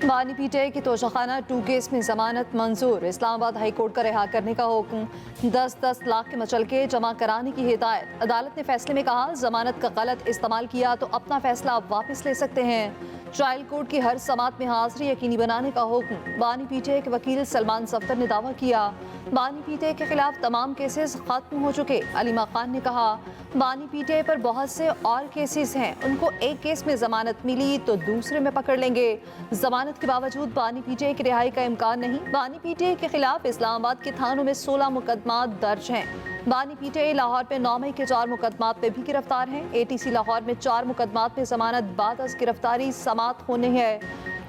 बानी पीटीआई की तोशाखाना 2 केस में जमानत मंजूर। इस्लामाबाद हाई कोर्ट का रिहा करने का हुक्म। 10-10 लाख के मचलके जमा कराने की हिदायत। अदालत ने फैसले में कहा जमानत का गलत इस्तेमाल किया तो अपना फैसला आप वापस ले सकते हैं। ट्रायल कोर्ट की हर समात में हाजिरी यकीनी बनाने का हुक्म। बानी पीटीआई के वकील सलमान सफ्तर ने दावा किया बानी पीटीआई के खिलाफ तमाम केसेस खत्म हो चुके। अलीमा खान ने कहा बानी पीटीआई पर बहुत से और केसेस हैं, उनको एक केस में जमानत मिली तो दूसरे में पकड़ लेंगे। जमानत के बावजूद बानी पीटीआई की रिहाई का इम्कान नहीं। बानी पीटीआई के खिलाफ इस्लामाबाद के थानों में 16 मुकदमा दर्ज हैं। बानी पीटीआई लाहौर में 9 मई के 4 मुकदमात पे भी गिरफ्तार हैं। एटीसी लाहौर में 4 मुकदमात में जमानत बाद अज गिरफ्तारी समात होने है।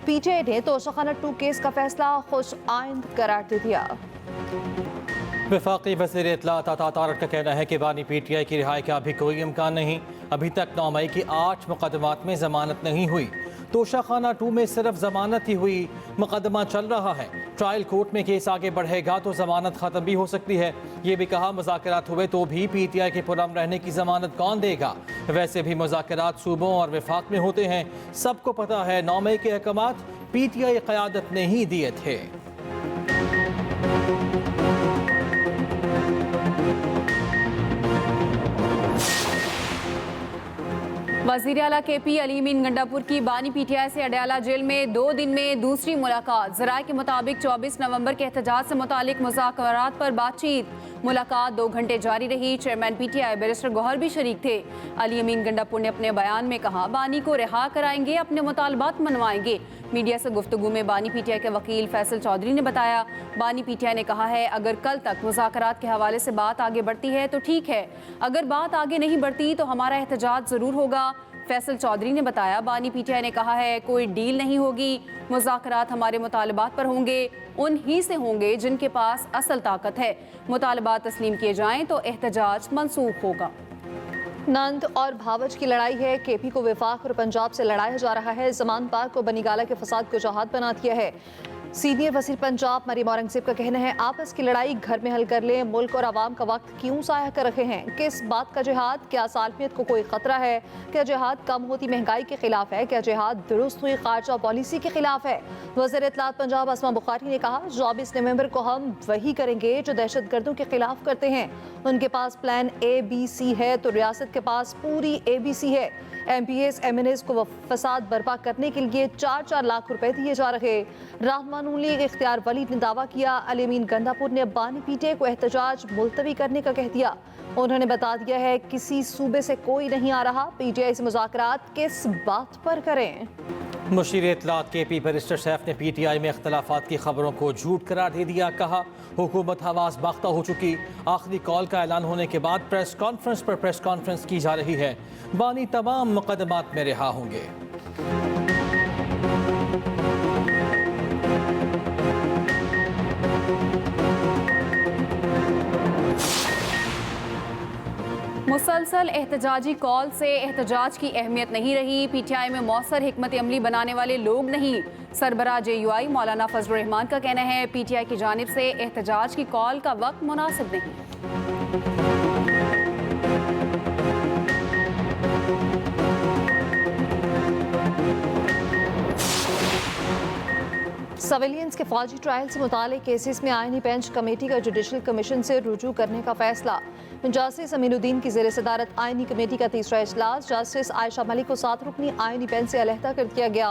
पीटीआई ने तोशाखाना 2 केस का फैसला खुश आइंद करार दे दिया। वफाकी वज़ीर इत्तलात अता तारक का कहना है कि बानी पीटीआई की रिहाई का अभी कोई इम्कान नहीं। अभी तक 9 मई की 8 मुकदमात में जमानत नहीं हुई। तोशाखाना 2 में सिर्फ जमानत ही हुई, मुकदमा चल रहा है। ट्रायल कोर्ट में केस आगे बढ़ेगा तो जमानत खत्म भी हो सकती है। ये भी कहा मुज़ाकरात हुए तो भी पीटीआई के पुरअमन रहने की जमानत कौन देगा। वैसे भी मुज़ाकरात सूबों और वफाक में होते हैं। सबको पता है 9 मई के अहकामात पीटीआई क़यादत ने ही दिए थे। वज़ीर आला KP अलीमीन गंडापुर की बानी पीटीआई से अडयाला जेल में 2 दिन में दूसरी मुलाकात। ज़राए के मुताबिक 24 नवंबर के एहतजाज से मुतालिक मुज़ाकरात पर बातचीत। मुलाकात 2 घंटे जारी रही। चेयरमैन पीटीआई बैरिस्टर गौहर भी शरीक थे। अलीमीन गंडापुर ने अपने बयान में कहा बानी को रिहा कराएंगे, अपने मुतालबात मनवाएंगे। मीडिया से गुफ्तगू में बानी पीटीआई के वकील फैसल चौधरी ने बताया बानी पीटीआई ने कहा है अगर कल तक मुज़ाकरात के हवाले से बात आगे बढ़ती है तो ठीक है, अगर बात आगे नहीं बढ़ती तो हमारा एहतजाज ज़रूर होगा। फैसल चौधरी ने बताया बानी पीटीआई ने कहा है कोई डील नहीं होगी, मुज़ाकरात हमारे मुतालबात पर होंगे, उन ही से होंगे जिनके पास असल ताकत है। मुतालबात तस्लीम किए जाएं तो एहतजाज मंसूख होगा। नंद और भावच की लड़ाई है। केपी को वफाक और पंजाब से लड़ाया जा रहा है। जमान पार्क को बनीगाला के फसाद को जहाद बना दिया है। सीनियर वज़ीर पंजाब मरीम औरंगज़ेब का कहना है आपस की लड़ाई घर में हल कर लें। मुल्क और आवाम का वक्त क्यों ज़ाया कर रखे हैं। किस बात का जिहाद? क्या सालमियत को कोई ख़तरा है? क्या जिहाद कम होती महंगाई के खिलाफ है? क्या जिहाद दुरुस्त हुई खारजा पॉलिसी के खिलाफ है? वज़ीर इत्तलात पंजाब असमा बुखारी ने कहा 24 नवंबर को हम वही करेंगे जो दहशत गर्दों के खिलाफ करते हैं। उनके पास प्लान ABC है तो रियासत के पास पूरी ABC है। MPs MNAs को फसाद बर्पा करने के लिए 4-4 लाख रुपए दिए जा रहे। रहमान लीग इख्तियार वलीद ने दावा किया अलीमीन गंडापुर ने बानी पीटीआई को एहतजाज मुलतवी करने का कह दिया। उन्होंने बता दिया है किसी सूबे से कोई नहीं आ रहा, पीटीआई से मुज़ाकरात किस बात पर करें। मुशीर इत्तलात KP बैरिस्टर सैफ ने पीटीआई में इख्तलाफात की खबरों को झूठ करार दे दिया। कहा हुकूमत हवास बाख्ता हो चुकी। आखिरी कॉल का ऐलान होने के बाद प्रेस कॉन्फ्रेंस पर प्रेस कॉन्फ्रेंस की जा रही है। बानी तमाम मुकदमात में रिहा होंगे। मुसलसल एहतजाजी कॉल से एहतजाज की अहमियत नहीं रही। पीटीआई में मौसर हिकमत अमली बनाने वाले लोग नहीं। सरबराह JUI मौलाना फजल रहमान का कहना है पीटीआई की जानिब से एहतजाज की कॉल का वक्त मुनासिब नहीं। सिविलियंस के फौजी ट्रायल से मुतालिक केसेस में आईनी बेंच कमेटी का जुडिशल कमीशन से रुजू करने का फैसला। जस्टिस अमीनुद्दीन की ज़ेर सदारत आईनी कमेटी का तीसरा इजलास जस्टिस आयशा मलिक को 7 रुकनी आईनी बेंच से अलहदा कर दिया गया।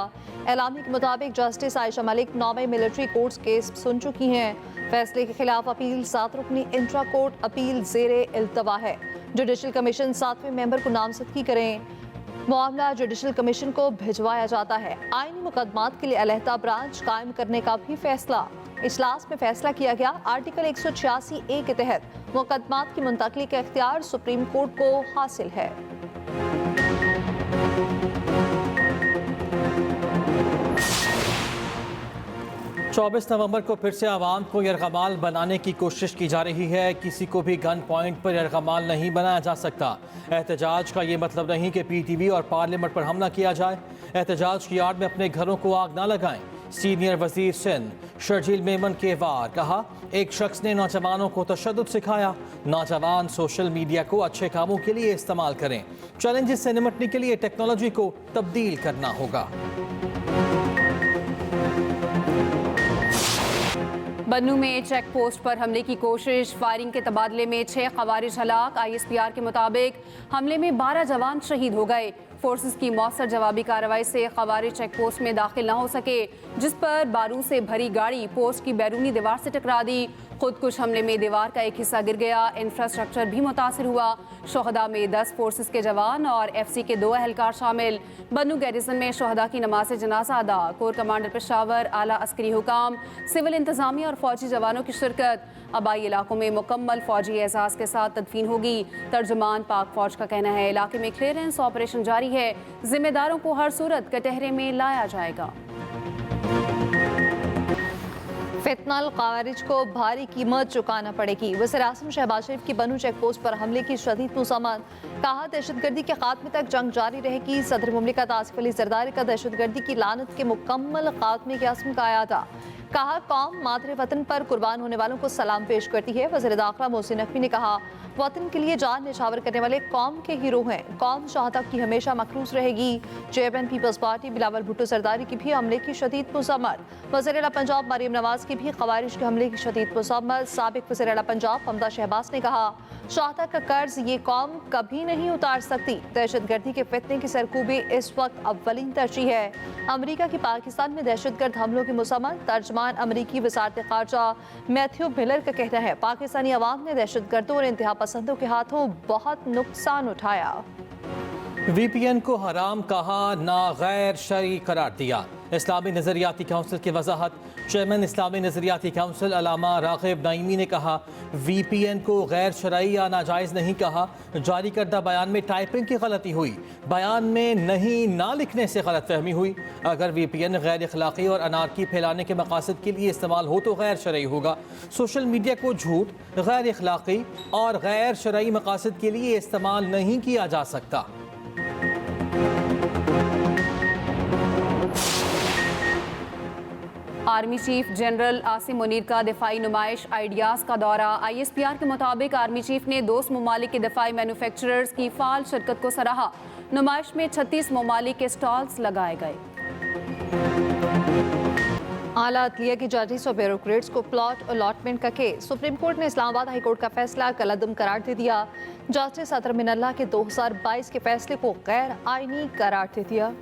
एलामी के मुताबिक जस्टिस आयशा मलिक 9 मई मिलिट्री कोर्ट्स केस सुन चुकी हैं। फैसले के खिलाफ अपील 7 रुकनी इंट्रा कोर्ट अपील ज़ेरे इल्तवा है। जुडिशल कमीशन 7वें मेंबर को नामजदगी करें। मामला जुडिशल कमीशन को भिजवाया जाता है। आईनी मुकदमात के लिए अलहदा ब्रांच कायम करने का भी फैसला। इजलास में फैसला किया गया आर्टिकल 186A के तहत मुकदमात की मुंतकली का इख्तियार सुप्रीम कोर्ट को हासिल है। चौबीस नवंबर को फिर से आवाम को यरगमाल बनाने की कोशिश की जा रही है। किसी को भी गन पॉइंट पर यरगमाल नहीं बनाया जा सकता। एहतजाज का ये मतलब नहीं कि PTV और पार्लियामेंट पर हमला किया जाए। एहतजाज की आड़ में अपने घरों को आग ना लगाएं। सीनियर वजीर सिंध शर्जील मेमन के वार कहा एक शख्स ने नौजवानों को तशद्दुद सिखाया। नौजवान सोशल मीडिया को अच्छे कामों के लिए इस्तेमाल करें। चैलेंजेस से निपटने के लिए टेक्नोलॉजी को तब्दील करना होगा। बन्नू में चेक पोस्ट पर हमले की कोशिश, फायरिंग के तबादले में 6 खवारिज हलाक। ISPR के मुताबिक हमले में 12 जवान शहीद हो गए। फोर्सेस की मौसर जवाबी कार्रवाई से खवारिज चेक पोस्ट में दाखिल न हो सके, जिस पर बारूद से भरी गाड़ी पोस्ट की बैरूनी दीवार से टकरा दी। खुदकुश हमले में दीवार का एक हिस्सा गिर गया, इंफ्रास्ट्रक्चर भी मुतासर हुआ। शोहदा में 10 फोर्सेस के जवान और FC के 2 एहलकार शामिल। बन्नू गैरिसन में शोहदा की नमाज जनाजा अदा। कोर कमांडर पेशावर, आला अस्करी हुकाम, सिविल इंतजामिया और फौजी जवानों की शिरकत। आबाई इलाकों में मुकम्मल फौजी एहसास के साथ तदफीन होगी। तर्जुमान पाक फौज का कहना है इलाके में क्लियरेंस ऑपरेशन जारी है, जिम्मेदारों को हर सूरत कटहरे में लाया जाएगा। फितनल खवारिज को भारी कीमत चुकाना पड़ेगी। वज़ीर-ए-आज़म शहबाज शरीफ की बन्नू चेक पोस्ट पर हमले की शदीद मुज़म्मत। कहा दहशतगर्दी के खात्मे तक जंग जारी रहेगी। सदर मुमलिकत आसिफ अली ज़रदारी का दहशतगर्दी की लानत के मुकम्मल खात्मे के अज़्म का आयादा। कहा कौम मादरे वतन पर कुर्बान होने वालों को सलाम पेश करती है। वज़ीर दाखिला मोहसिन नकवी ने कहा वतन के लिए जान निछावर करने वाले कौम के हीरो हैं। कौम शहादत की हमेशा मखरूज रहेगी। चेयरमैन पीपल्स पार्टी बिलावल भुट्टो जरदारी की भी हमले की शदीद मुज़म्मत। वज़ीर आला पंजाब मरियम नवाज की भी खवारिज के हमले की शदीद मुज़म्मत। साबिक वज़ीर आला पंजाब हमदा शहबाज ने कहा शहादत का कर्ज ये कौम कभी नहीं उतार सकती। दहशतगर्दी के फितने की सरकूबी इस वक्त अव्वलीन तरजीह है। अमरीका की पाकिस्तान में दहशतगर्द हमलों की मुज़म्मत। तर्जमान अमरीकी वज़ारत ख़ारजा मैथ्यू मिलर का कहना है पाकिस्तानी अवाम ने दहशतगर्दों और इंतहा पसंदों के हाथों बहुत नुकसान उठाया। VPN को हराम कहा, ना गैर शरई करार दिया। इस्लामी नज़रियाती काउंसिल की वजाहत। चेयरमैन इस्लामी नज़रियाती काउंसिल अलामा राग़िब नईमी ने कहा VPN को गैर शरई या नाजायज़ नहीं कहा। जारी करदा बयान में टाइपिंग की गलती हुई, बयान में नहीं ना लिखने से गलत फहमी हुई। अगर VPN गैर अखलाक़ी और अनारकी फैलाने के मकासद के लिए इस्तेमाल हो तो गैर शरई होगा। सोशल मीडिया को झूठ, गैर अखलाक़ी और गैर शरई मकासद के लिए इस्तेमाल नहीं किया जा सकता। Army chief general Asim Munir का दिफाई नुमाइश आइडियाज़ का दौरा। ISPR के मुताबिक आर्मी चीफ ने 2 ममालिक के दिफाई मैन्युफैक्चरर्स की फाल शिरकत को सराहा। नुमाइश में 36 ममालिक के स्टॉल्स लगाए गए। आला अदलिया की जजेस और ब्यूरोक्रेट्स को प्लॉट अलॉटमेंट का केस। सुप्रीम कोर्ट ने इस्लामाबाद हाई कोर्ट का फैसला कलअदम करार दे दिया। जस्टिस अतर मिनल्ला के 2022 के फैसले को गैर आईनी करार दे दिया।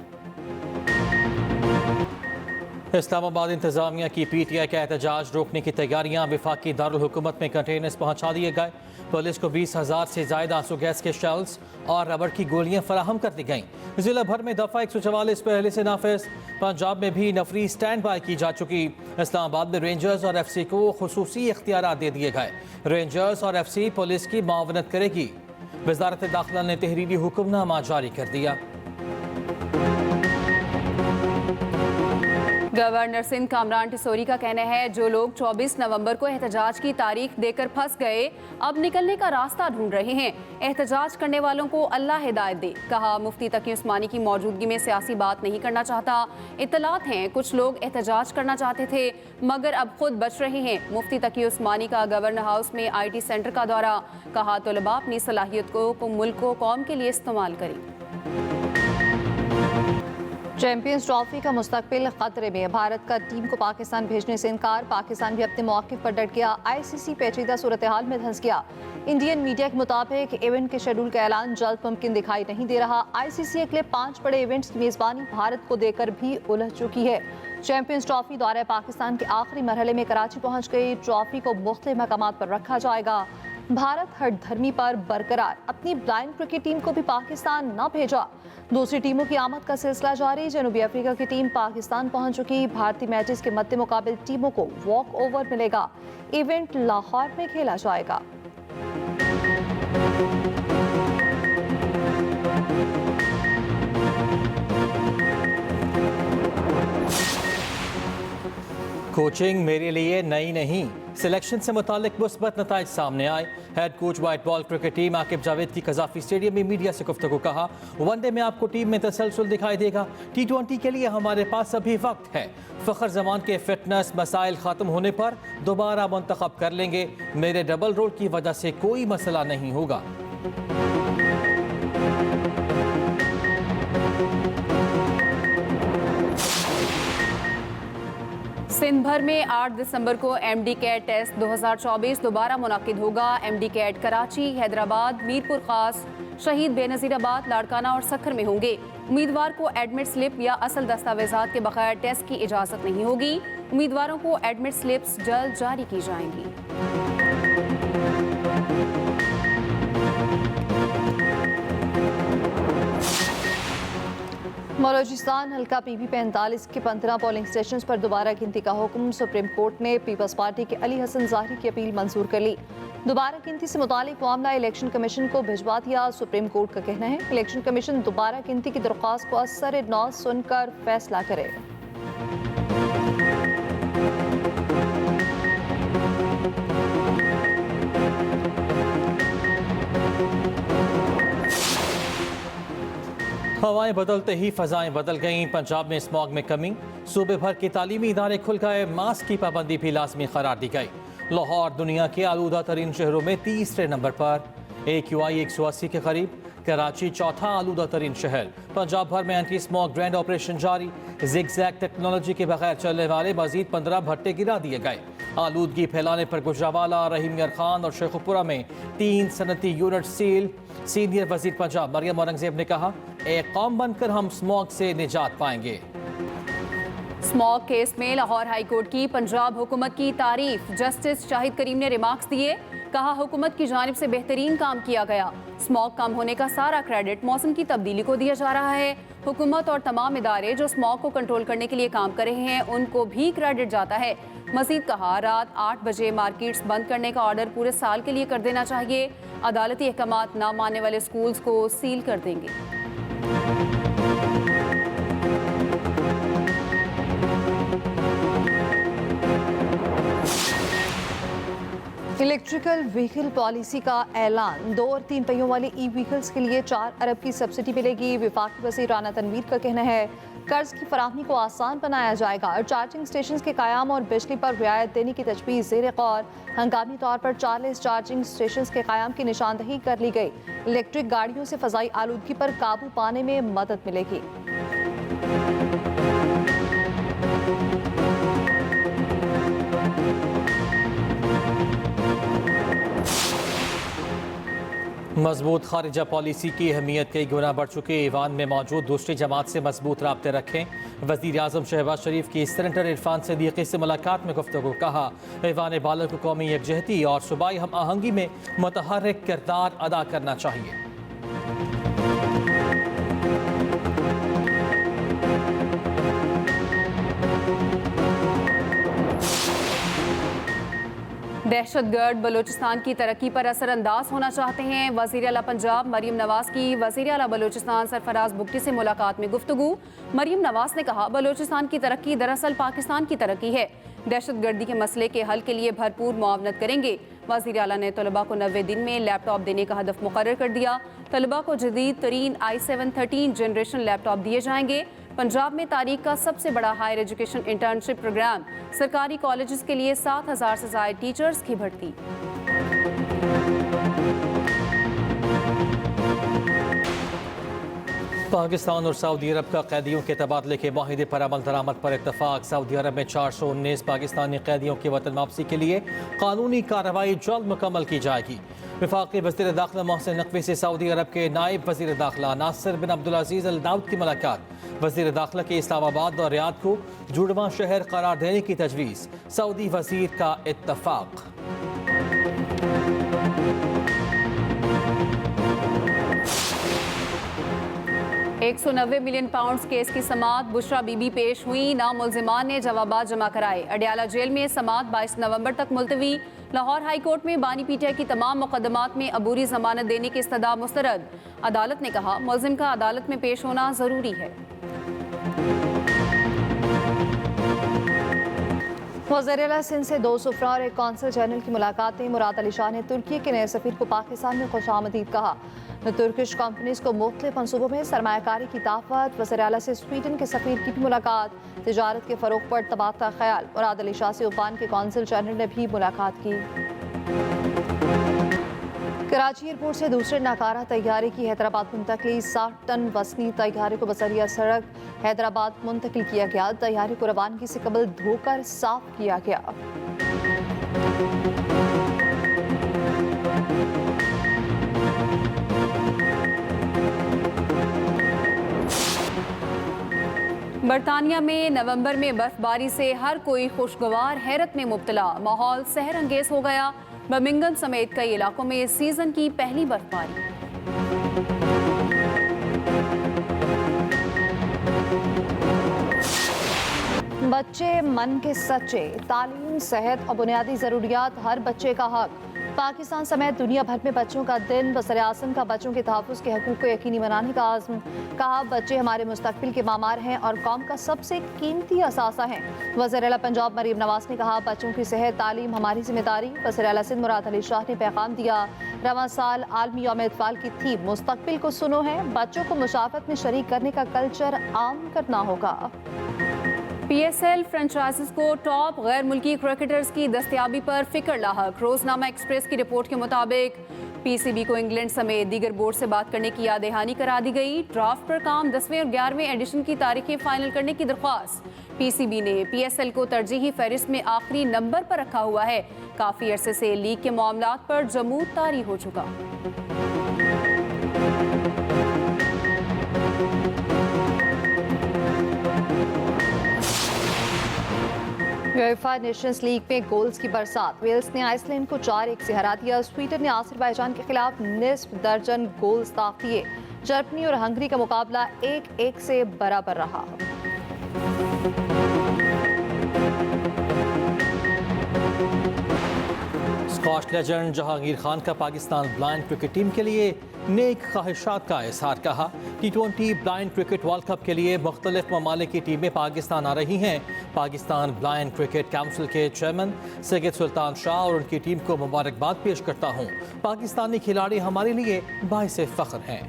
इस्लामाबाद इंतजामिया की PTI का एहतजाज रोकने की तैयारियां। वफाकी दारुल हुकूमत में कंटेनर्स पहुंचा दिए गए। पुलिस को 20,000 से ज़्यादा आंसू गैस के शेल्स और रबड़ की गोलियां फराहम कर दी गईं। जिला भर में दफ़ा 144 पहले से नाफिज। पंजाब में भी नफरी स्टैंड बाई की जा चुकी। इस्लामाबाद में रेंजर्स और FC को खुसूसी इख्तियारात दे दिए गए। रेंजर्स और FC पुलिस की मावनत करेगी। वज़ारत दाखिला ने तहरीरी हुक्मनामा जारी कर दिया। गवर्नर सिंध कामरान टिसोरी का कहना है जो लोग 24 नवंबर को एहतजाज की तारीख देकर फंस गए अब निकलने का रास्ता ढूंढ रहे हैं। एहतजाज करने वालों को अल्लाह हिदायत दे। कहा मुफ्ती तकी उस्मानी की मौजूदगी में सियासी बात नहीं करना चाहता। इत्तलात हैं कुछ लोग एहतजाज करना चाहते थे मगर अब खुद बच रहे हैं। मुफ्ती तकी उस्मानी का गवर्नर हाउस में IT सेंटर का दौरा। कहा तलबा अपनी सलाहियत को मुल्क को कौम के लिए इस्तेमाल करें। चैंपियंस ट्रॉफी का मुस्तकबिल खतरे में। भारत का टीम को पाकिस्तान भेजने से इनकार। पाकिस्तान भी अपने मौक़िफ़ पर डट गया। ICC पेचीदा सूरत हाल में धंस गया। इंडियन मीडिया के मुताबिक इवेंट के शेड्यूल का ऐलान जल्द मुमकिन दिखाई नहीं दे रहा। ICC अगले 5 बड़े इवेंट्स की मेज़बानी भारत को देकर भी उलझ चुकी है। चैंपियंस ट्रॉफी दौरे पाकिस्तान के आखिरी मरहले में कराची पहुँच गई। ट्रॉफी को मुख्तलिफ मकामात पर रखा जाएगा। भारत हर धर्मी पर बरकरार। अपनी ब्लाइंड क्रिकेट टीम को भी पाकिस्तान न भेजा। दूसरी टीमों की आमद का सिलसिला जारी। जनूबी अफ्रीका की टीम पाकिस्तान पहुंच चुकी। भारतीय मैचेस के मद्दे मुकाबिल टीमों को वॉक ओवर मिलेगा। इवेंट लाहौर में खेला जाएगा। कोचिंग मेरे लिए नई नहीं। सिलेक्शन से मुतालिक मुस्बत नताइज सामने आए। Head coach white ball cricket team Aqib Javed की कज़ाफ़ी स्टेडियम में मीडिया से गुफ्तगू। कहा वनडे में आपको टीम में तसलसल दिखाई देगा। T20 के लिए हमारे पास अभी वक्त है। फ़खर जमान के फिटनेस मसाइल ख़त्म होने पर दोबारा मुंतखब कर लेंगे। मेरे डबल रोल की वजह से कोई मसला नहीं होगा। सिंध भर में 8 दिसंबर को एमडी कैट टेस्ट 2024 दोबारा मुनाकिद होगा। एमडी कैट कराची, हैदराबाद, मीरपुर खास, शहीद बेनजीराबाद, लाड़काना और सखर में होंगे। उम्मीदवार को एडमिट स्लिप या असल दस्तावेजात के बगैर टेस्ट की इजाज़त नहीं होगी। उम्मीदवारों को एडमिट स्लिप्स जल्द जारी की जाएंगी। बलोचिस्तान हल्का पीपी 45 के 15 पोलिंग स्टेशन पर दोबारा गिनती का हुक्म। सुप्रीम कोर्ट ने पीपल्स पार्टी के अली हसन ज़ाहिरी की अपील मंजूर कर ली। दोबारा गिनती से मुतालिक मामला इलेक्शन कमीशन को भिजवा दिया। सुप्रीम कोर्ट का कहना है इलेक्शन कमीशन दोबारा गिनती की दरख्वास्त को असर नौ सुनकर फैसला करे। हवाएं बदलते ही फजाएं बदल गईं। पंजाब में स्मॉग में कमी, सूबे भर के तालीमी इदारे खुल गए। मास्क की पाबंदी भी लाजमी करार दी गई। लाहौर दुनिया के आलूदा तरीन शहरों में तीसरे नंबर पर, AQI 180 के करीब। कराची चौथा आलूदा तरीन शहर। पंजाब भर में एंटी स्मॉग ग्रैंड ऑपरेशन जारी। जिगजैग टेक्नोलॉजी के बगैर चलने वाले मजीद 15 भट्टे गिरा दिए गए। आलूदगी फैलाने पर गुजरावाला, रहीम यार खान और शेखुपुरा में 3 सनती यूनिट सील। सीनियर वजीर पंजाब मरियम औरंगजेब ने कहा एक कौम बनकर हम स्मॉग से निजात पाएंगे। स्मॉग केस में लाहौर हाई कोर्ट की पंजाब हुकूमत की तारीफ। जस्टिस शाहिद करीम ने रिमार्क्स दिए, कहा हुकूमत की जानिब से बेहतरीन काम किया गया। स्मॉग कम होने का सारा क्रेडिट मौसम की तब्दीली को दिया जा रहा है। हुकूमत और तमाम इदारे जो स्मॉग को कंट्रोल करने के लिए काम कर रहे हैं उनको भी क्रेडिट जाता है। मजीद कहा रात 8 बजे मार्केट्स बंद करने का ऑर्डर पूरे साल के लिए कर देना चाहिए। अदालती अहकामात ना मानने वाले स्कूल्स को सील कर देंगे। इलेक्ट्रिकल व्हीकल पॉलिसी का ऐलान। 2 और 3 पहियों वाले ई व्हीकल्स के लिए 4 अरब की सब्सिडी मिलेगी। वफाकी वज़ीर राना तनवीर का कहना है कर्ज की फराहमी को आसान बनाया जाएगा और चार्जिंग स्टेशन के क़याम और बिजली पर रियायत देने की तजवीज़ ज़ेर गौर। हंगामी तौर पर 40 चार्जिंग स्टेशन के क़याम की निशानदही कर ली गई। इलेक्ट्रिक गाड़ियों से फ़ज़ाई आलूदगी पर काबू पाने में मदद मिलेगी। मजबूत खारिजा पॉलिसी की अहमियत कई गुना बढ़ चुकी है। ईवान में मौजूद दूसरी जमात से मजबूत राब्ते रखें। वज़ीर आज़म शहबाज शरीफ की सेनेटर इरफान सदीक़ी से मुलाकात में गुफ्तगू। कहा ईवान बालर को कौमी यकजहती और सूबाई हम आहंगी में मुतहर्रिक किरदार अदा करना चाहिए। दहशतगर्द बलूचिस्तान की तरक्की पर असरअंदाज होना चाहते हैं। वज़ीर आला पंजाब मरियम नवाज की वज़ीर आला बलूचिस्तान सरफराज बुगटी से मुलाकात में गुफ्तगू। मरियम नवाज ने कहा बलूचिस्तान की तरक्की दरअसल पाकिस्तान की तरक्की है। दहशतगर्दी के मसले के हल के लिए भरपूर मुआवनत करेंगे। वज़ीर आला ने तलबा को 90 दिन में लैपटॉप देने का हदफ मुकर्रर कर दिया। तलबा को जदीद तरीन i7 13 जनरेशन लैपटॉप दिए जाएंगे। पंजाब में तारीख का सबसे बड़ा हायर एजुकेशन इंटर्नशिप प्रोग्राम। सरकारी कॉलेजेस के लिए 7,000 से ज़ायद टीचर्स की भर्ती। पाकिस्तान और सऊदी अरब का कैदियों के तबादले के माहिदे पर अमल दरामद पर इत्तफाक। सऊदी अरब में 419 पाकिस्तानी कैदियों की वतन वापसी के लिए कानूनी कार्रवाई जल्द मुकम्मल की जाएगी। वफाकी वज़ीर दाखिला मोहसिन नकवी से सऊदी अरब के नायब वज़ीर दाखिला नासिर बिन अब्दुल अजीज़ अल दाऊद की मुलाकात। वज़ीर दाखिला के इस्लामाबाद और रियाद को जुड़वां शहर करार देने की तजवीज़। सऊदी वज़ीर का इत्तफाक। 190 मिलियन पाउंड केस की समाअत। बुशरा बीबी पेश हुई। नामुलजिमान ने जवाबात जमा कराए। अडयाला जेल में समाअत 22 नवंबर तक मुलतवी। लाहौर हाई कोर्ट में बानी पीटीआई की तमाम मुकदमात में अबूरी जमानत देने की इस्तदा मुस्तरद। अदालत ने कहा मुलजिम का अदालत में पेश होना जरूरी है। वज़ीर आला सिंध से 2 सुफरा और एक कौंसल जनरल की मुलाकातें। मुराद अली शाह ने तुर्की के नए सफीर को पाकिस्तान में खुशामदीद कहा। तुर्किश कंपनीज को मुख्तलिफ मनसूबों में सरमायाकारी की दावत। वज़ीर आला से स्वीडन के सफीर की भी मुलाकात। तिजारत के फ़रोग पर तबादला ख्याल। मुराद अली शाह से ओमान के कौंसल जनरल ने भी मुलाकात की। कराची एयरपोर्ट से दूसरे नाकारा तैयारे की हैदराबाद मुंतकली। 60 टन वजनी तैयारे को बसरिया सड़क हैदराबाद मुंतकिल किया गया। तैयारे को रवानगी से कबल धोकर साफ किया गया। बरतानिया में नवंबर में बर्फबारी से हर कोई खुशगवार हैरत में मुब्तला। माहौल सहर अंगेज हो गया। बर्मिंघम समेत कई इलाकों में सीजन की पहली बर्फबारी। बच्चे मन के सच्चे। तालीम, सेहत और बुनियादी ज़रूरियात हर बच्चे का हक। पाकिस्तान समेत दुनिया भर में बच्चों का दिन वज़ीर-ए-आज़म का बच्चों के तहफ़्फ़ुज़ के हकूक़ को यकीनी बनाने का आज़म। कहा, बच्चे हमारे मुस्तक़बिल के मामार हैं और कौम का सबसे कीमती असासा हैं। वज़ीर-ए-आला पंजाब मरीम नवाज़ ने कहा, बच्चों की सेहत तालीम हमारी जिम्मेदारी। वज़ीर-ए-आला सिंध मुराद अली शाह ने पैगाम दिया, रवां साल आलमी यौम इत्फ़ाल की थीम मुस्तक़बिल को सुनो है। बच्चों को मुशावरत में शरीक करने का कल्चर आम करना होगा। PSL फ्रेंचाइजीज को टॉप गैर मुल्की क्रिकेटर्स की दस्तयाबी पर फिक्र लाहक। रोजनामा एक्सप्रेस की रिपोर्ट के मुताबिक PCB को इंग्लैंड समेत दीगर बोर्ड से बात करने की याद दहानी करा दी गई। ड्राफ्ट पर काम 10वें और 11वें एडिशन की तारीखें फाइनल करने की दरख्वास्त। PCB ने PSL को तरजीही फहरिस्त में आखिरी नंबर पर रखा हुआ है। काफी अरसे से लीग के मामलात पर जमूद तारी हो चुका। यूएफा नेशंस लीग में गोल्स की बरसात। वेल्स ने आइसलैंड को 4-1 से हरा दिया। स्वीडन ने आज़रबाईजान के खिलाफ निस्फ दर्जन गोल्स दाग दिए। जर्मनी और हंगरी का मुकाबला 1-1 से बराबर रहा। स्कॉच लेजेंड जहांगीर खान का पाकिस्तान ब्लाइंड क्रिकेट टीम के लिए नेक ख्वाहिशात का इजहार। कहा, T20 blind cricket world cup के लिए मुख्तलिफ ममालिक की टीमें पाकिस्तान आ रही हैं। पाकिस्तान ब्लाइंड क्रिकेट काउंसिल के चेयरमैन सैयद सुल्तान शाह और उनकी टीम को मुबारकबाद पेश करता हूँ। पाकिस्तानी खिलाड़ी हमारे लिए बाइस फ़ख्र हैं।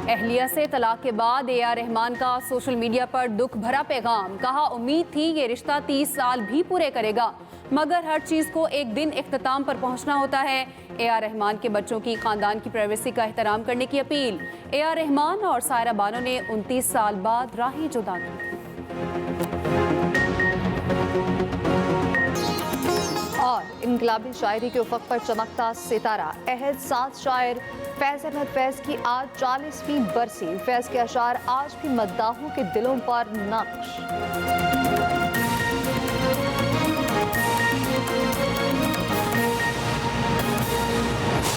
अहलिया से तलाक के बाद AR रहमान का सोशल मीडिया पर दुख भरा पैगाम। कहा, उम्मीद थी ये रिश्ता 30 साल भी पूरे करेगा, मगर हर चीज को एक दिन इख्तिताम पर पहुंचना होता है। AR रहमान के बच्चों की खानदान की प्राइवेसी का एहतराम करने की अपील। AR रहमान और सायरा बानो ने 29 साल बाद राहें जुदा की। और इनकलाबी शायरी के उफक पर चमकता सितारा। अहद साथ शायर फैज़ अहमद फैज़ की आज 40वीं बरसी। फैज़ के अशार आज भी मद्दाहों के दिलों पर नक्श।